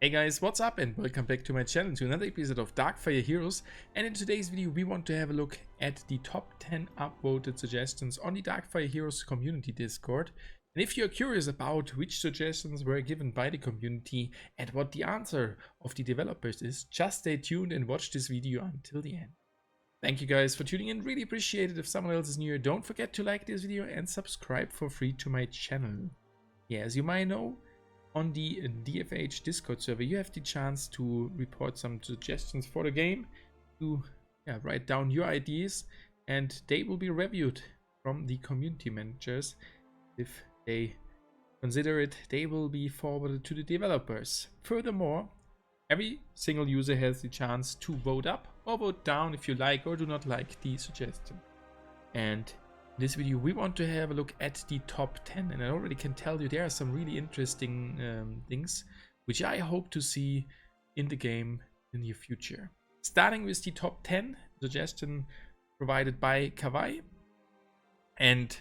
Hey guys, what's up and welcome back to my channel to another episode of Darkfire Heroes. And in today's video we want to have a look at the top 10 upvoted suggestions on the Darkfire Heroes community Discord. And if you're curious about which suggestions were given by the community and what the answer of the developers is, just stay tuned and watch this video until the end. Thank you guys for tuning in, really appreciate it. If someone else is new, don't forget to like this video and subscribe for free to my channel. Yeah, as you might know, on the DFH Discord server, you have the chance to report some suggestions for the game, to write down your ideas, and they will be reviewed from the community managers. If they consider it, they will be forwarded to the developers. Furthermore, every single user has the chance to vote up or vote down if you like or do not like the suggestion. And in this video we want to have a look at the top 10, and I already can tell you there are some really interesting things which I hope to see in the game in the near future. Starting with the top 10 suggestion provided by Caravan, and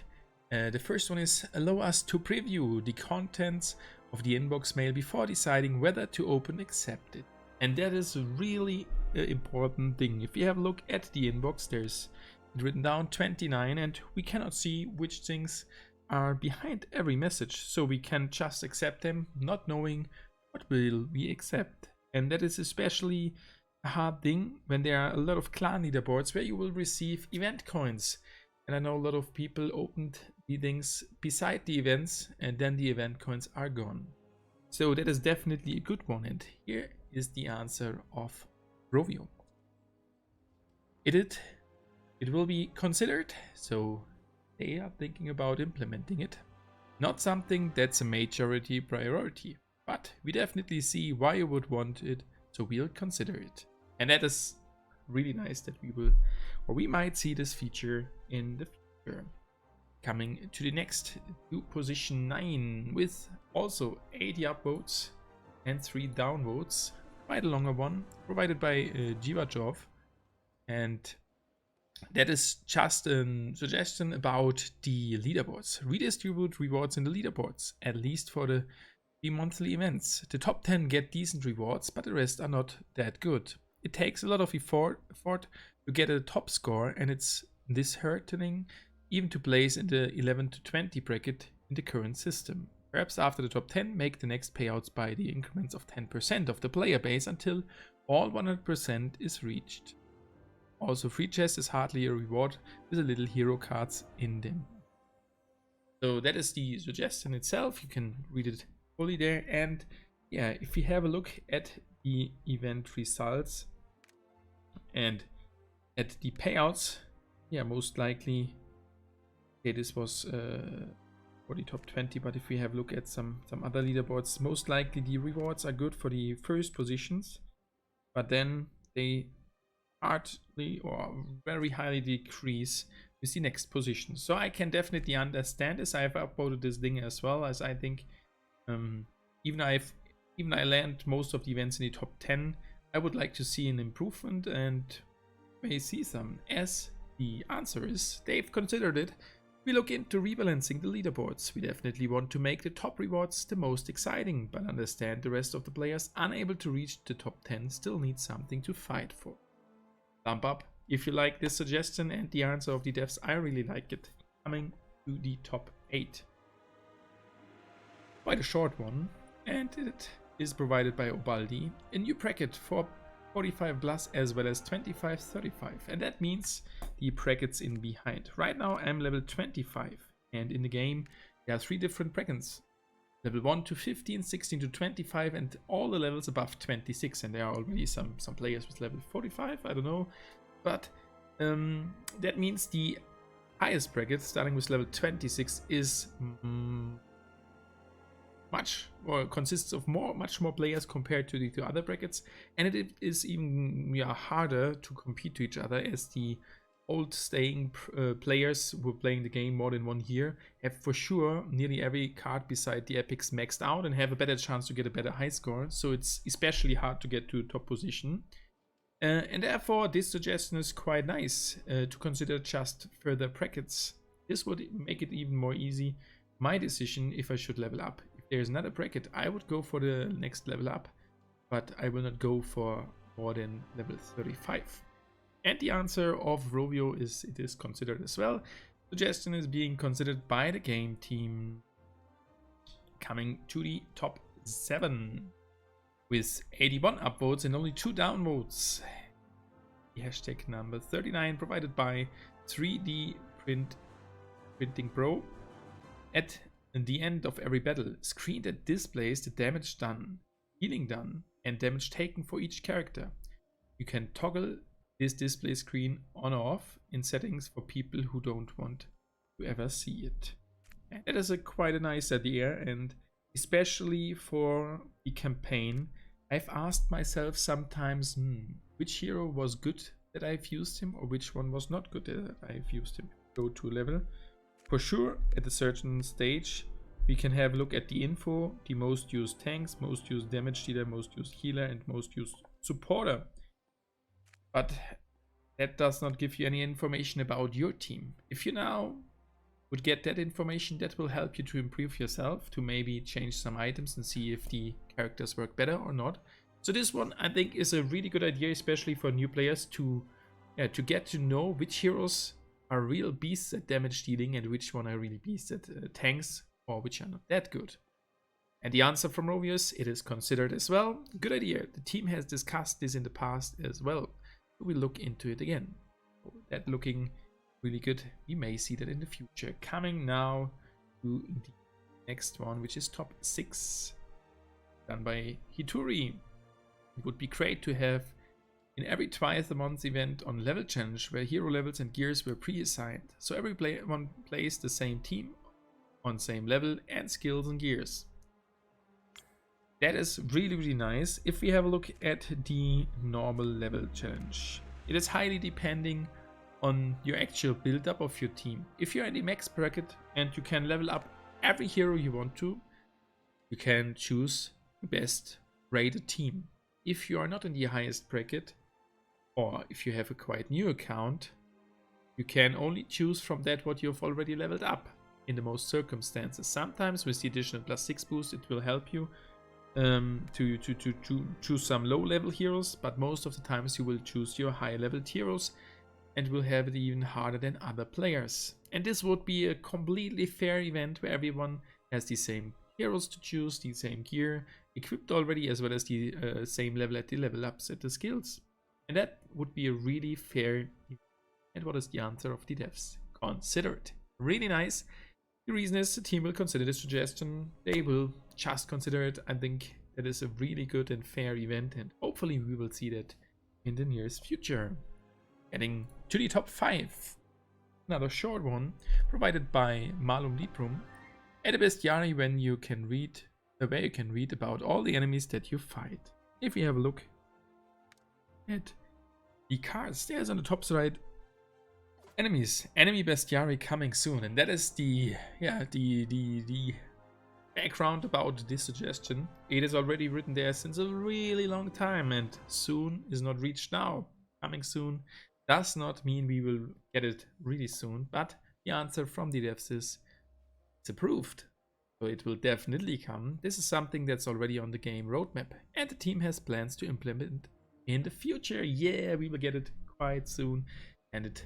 the first one is: allow us to preview the contents of the inbox mail before deciding whether to open accepted. And that is a really important thing. If you have a look at the inbox, there's written down 29, and we cannot see which things are behind every message, so we can just accept them not knowing what will we accept. And that is especially a hard thing when there are a lot of clan leaderboards where you will receive event coins, and I know a lot of people opened the things beside the events and then the event coins are gone. So that is definitely a good one, and here is the answer of Rovio. It will be considered, so they are thinking about implementing it. Not something that's a majority priority, but we definitely see why you would want it, so we'll consider it. And that is really nice that we might see this feature in the future. Coming to the next, to position 9 with also 80 upvotes and 3 downvotes. Quite a longer one, provided by Jivajov, and that is just a suggestion about the leaderboards. Redistribute rewards in the leaderboards, at least for the monthly events. The top 10 get decent rewards, but the rest are not that good. It takes a lot of effort to get a top score, and it's disheartening even to place in the 11 to 20 bracket in the current system. Perhaps after the top 10, make the next payouts by the increments of 10% of the player base until all 100% is reached. Also, free chest is hardly a reward with a little hero cards in them. So that is the suggestion itself. You can read it fully there. And yeah, if we have a look at the event results and at the payouts, yeah, most likely, okay, this was for the top 20, but if we have a look at some other leaderboards, most likely the rewards are good for the first positions, but then they hardly or very highly decrease with the next position. So I can definitely understand this. I have uploaded this thing as well, as I think even I land most of the events in the top 10, I would like to see an improvement and may see some. As the answer is they've considered it, we look into rebalancing the leaderboards. We definitely want to make the top rewards the most exciting, but understand the rest of the players unable to reach the top 10 still need something to fight for. Thumb up if you like this suggestion and the answer of the devs. I really like it. Coming to the top 8. Quite a short one, and it is provided by Obaldi. A new bracket for 45 plus as well as 25-35, and that means the brackets in behind. Right now I'm level 25, and in the game there are 3 different brackets: level 1 to 15, 16 to 25, and all the levels above 26. And there are already some players with level 45, I don't know, but that means the highest bracket, starting with level 26, is consists of much more players compared to the 2 other brackets, and it is even harder to compete to each other, as the old staying players who are playing the game more than 1 year have for sure nearly every card beside the epics maxed out and have a better chance to get a better high score. So it's especially hard to get to top position, and therefore this suggestion is quite nice, to consider just further brackets. This would make it even more easy my decision if I should level up. If there's another bracket, I would go for the next level up but I will not go for more than level 35. And the answer of Rovio is it is considered as well. Suggestion is being considered by the game team. Coming to the top 7 with 81 upvotes and only 2 downvotes. The hashtag number 39 provided by 3D Printing Pro. At the end of every battle, screen that displays the damage done, healing done, and damage taken for each character. You can toggle this display screen on or off in settings for people who don't want to ever see it. And that is quite a nice idea, and especially for the campaign, I've asked myself sometimes, which hero was good that I've used him, or which one was not good that I've used him. Go to a level. For sure, at a certain stage, we can have a look at the info, the most used tanks, most used damage dealer, most used healer, and most used supporter. But that does not give you any information about your team. If you now would get that information, that will help you to improve yourself, to maybe change some items and see if the characters work better or not. So this one, I think, is a really good idea, especially for new players to get to know which heroes are real beasts at damage dealing and which one are really beasts at tanks, or which are not that good. And the answer from Rovius, it is considered as well. Good idea. The team has discussed this in the past as well. We'll look into it again. That looking really good. We may see that in the future. Coming now to the next one, which is top 6, done by Hituri. It would be great to have in every twice a month event on level challenge where hero levels and gears were pre-assigned, so everyone plays the same team on same level and skills and gears. That is really nice. If we have a look at the normal level challenge, it is highly depending on your actual build up of your team. If you're in the max bracket and you can level up every hero you want to, you can choose the best rated team. If you are not in the highest bracket, or if you have a quite new account, you can only choose from that what you've already leveled up in the most circumstances. Sometimes with the additional +6 boost, it will help you to choose some low level heroes, but most of the times you will choose your high leveled heroes and will have it even harder than other players. And this would be a completely fair event where everyone has the same heroes to choose, the same gear equipped already, as well as the same level at the level ups at the skills. And that would be a really fair event. And what is the answer of the devs? Considered. Really nice. The reason is the team will consider the suggestion. They will just consider it. I think that is a really good and fair event, and hopefully we will see that in the nearest future. Getting to the top 5. Another short one provided by Malum Librum. At the bestiary when you can read where you can read about all the enemies that you fight. If we have a look at the cards, there's on the top side enemies, enemy bestiary coming soon, and that is the background about this suggestion. It is already written there since a really long time, and soon is not reached now. Coming soon does not mean we will get it really soon, but the answer from the devs is it's approved. So it will definitely come. This is something that's already on the game roadmap, and the team has plans to implement in the future. Yeah, we will get it quite soon. And it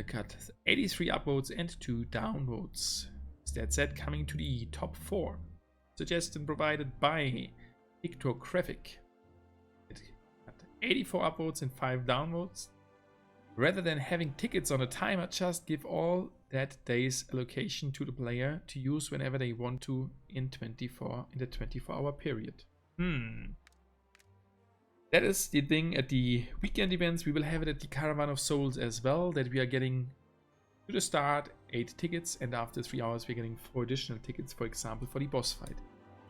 got 83 upvotes and 2 downvotes. That said, coming to the top 4. Suggestion provided by Pictographic. It got 84 upvotes and 5 downvotes. Rather than having tickets on a timer, just give all that day's allocation to the player to use whenever they want to in the 24-hour period. That is the thing at the weekend events. We will have it at the Caravan of Souls as well, that we are getting to the start 8 tickets, and after 3 hours we're getting 4 additional tickets, for example, for the boss fight.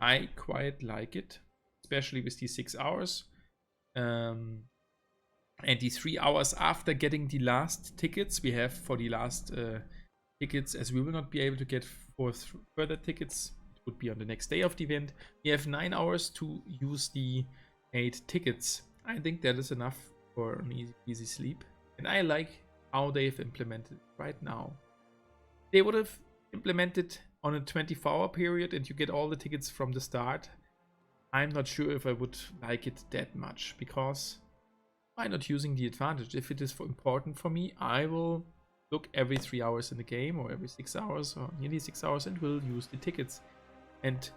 I quite like it, especially with the 6 hours. And the 3 hours after getting the last tickets we have for the last tickets, as we will not be able to get 4 further tickets. It would be on the next day of the event. We have 9 hours to use the 8 tickets. I think that is enough for an easy sleep. And I like how they've implemented it right now. They would have implemented on a 24-hour period and you get all the tickets from the start. I'm not sure if I would like it that much, because why not using the advantage? If it is important for me, I will look every 3 hours in the game, or every 6 hours, or nearly 6 hours, and will use the tickets. And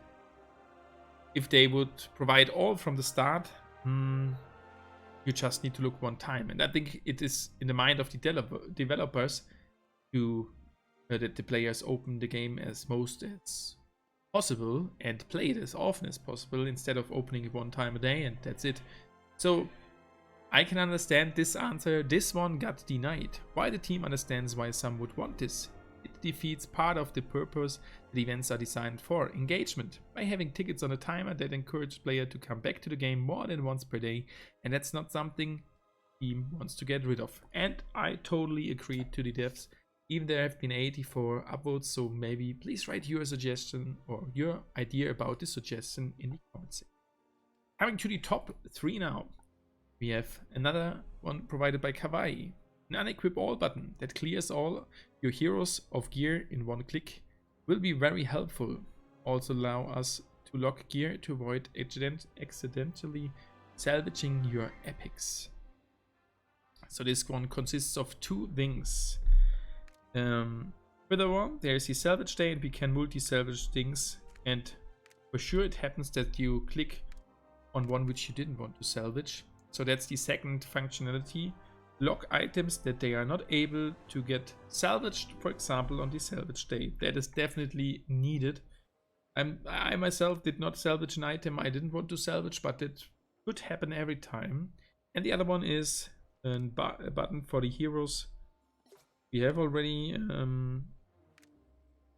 if they would provide all from the start, you just need to look one time. And I think it is in the mind of the developers to that the players open the game as most as possible and play it as often as possible, instead of opening it one time a day and that's it. So I can understand this answer. This one got denied. Why the team understands why some would want this. It defeats part of the purpose that events are designed for, engagement, by having tickets on a timer that encourage player to come back to the game more than once per day, and that's not something the team wants to get rid of. And I totally agree to the devs. Even there have been 84 upvotes, so maybe please write your suggestion or your idea about this suggestion in the comments section. Coming to the top 3 now. We have another one provided by Kawaii. An unequip all button that clears all your heroes of gear in one click will be very helpful. Also allow us to lock gear to avoid accidentally salvaging your epics. So this one consists of 2 things. Furthermore, there is the salvage day, and we can multi-salvage things, and for sure it happens that you click on one which you didn't want to salvage. So that's the second functionality. Lock items that they are not able to get salvaged, for example, on the salvage day. That is definitely needed. I myself did not salvage an item I didn't want to salvage, but it could happen every time. And the other one is a button for the heroes. We have already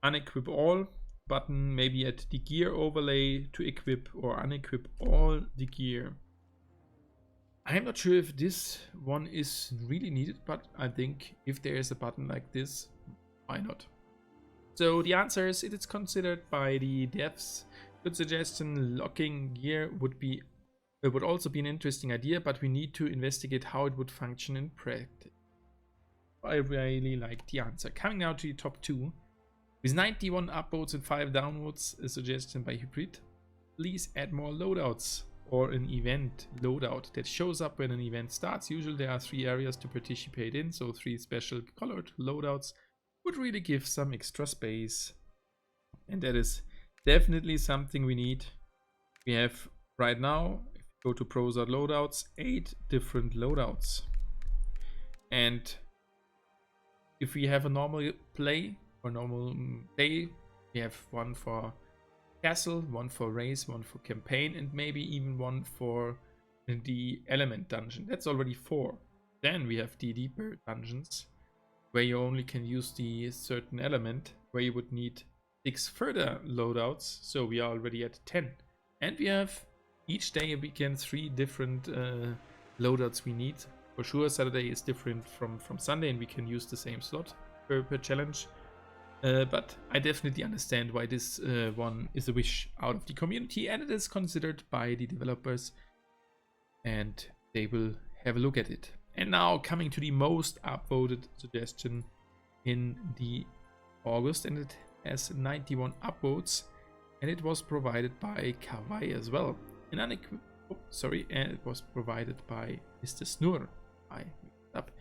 unequip all button, maybe at the gear overlay to equip or unequip all the gear. I'm not sure if this one is really needed, but I think if there is a button like this, why not? So the answer is, it is considered by the devs. Good suggestion. Locking gear would also be an interesting idea, but we need to investigate how it would function in practice. I really like the answer. Coming now to the top 2. With 91 upvotes and 5 downvotes, a suggestion by Hybrid. Please add more loadouts, or an event loadout that shows up when an event starts. Usually there are 3 areas to participate in, so 3 special colored loadouts would really give some extra space. And that is definitely something we need. We have right now, if you go to browser loadouts, 8 different loadouts. And if we have a normal play or normal day, we have one for castle, one for race, one for campaign, and maybe even one for the element dungeon. That's already 4. Then we have the deeper dungeons, where you only can use the certain element, where you would need 6 further loadouts. So we are already at 10. And we have each day a weekend 3 different loadouts we need. For sure, Saturday is different from Sunday, and we can use the same slot per challenge. But I definitely understand why this one is a wish out of the community, and it is considered by the developers, and they will have a look at it. And now coming to the most upvoted suggestion in the August, and it has 91 upvotes, and it was provided by Kawaii as well. And it was provided by Mr. Snur. I mixed up.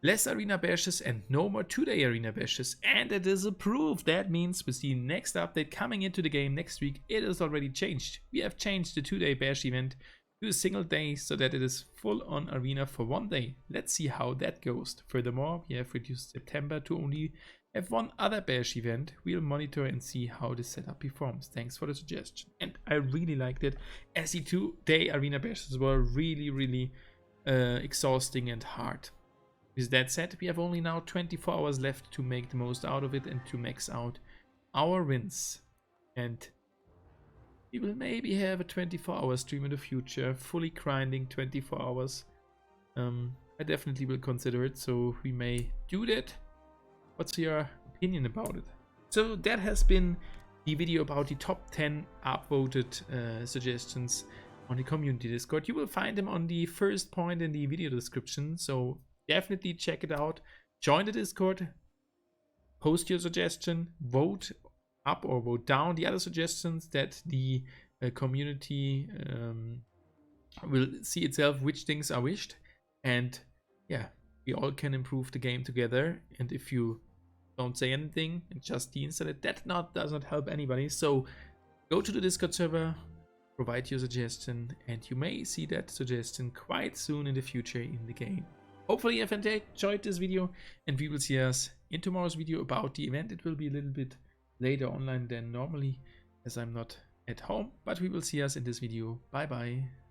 Less arena bashes and no more 2-day arena bashes, and it is approved. That means with the next update coming into the game next week, it is already changed. We have changed the 2-day bash event to a single day, so that it is full on arena for 1 day. Let's see how that goes. Furthermore, we have reduced September to only have 1 other bash event. We'll monitor and see how this setup performs. Thanks for the suggestion. And I really liked it, as the 2-day arena bashes were really exhausting and hard. With that said, we have only now 24 hours left to make the most out of it and to max out our wins. And we will maybe have a 24-hour stream in the future, fully grinding 24 hours. I definitely will consider it, so we may do that. What's your opinion about it? So that has been the video about the top 10 upvoted suggestions on the community Discord. You will find them on the first point in the video description, so definitely check it out. Join the Discord, post your suggestion, vote up or vote down the other suggestions that the community will see itself which things are wished, and yeah, we all can improve the game together. And if you don't say anything and just deinstall it, that does not help anybody. So go to the Discord server, provide your suggestion, and you may see that suggestion quite soon in the future in the game. Hopefully you have enjoyed this video, and we will see us in tomorrow's video about the event. It will be a little bit later online than normally, as I'm not at home, but we will see us in this video. Bye bye.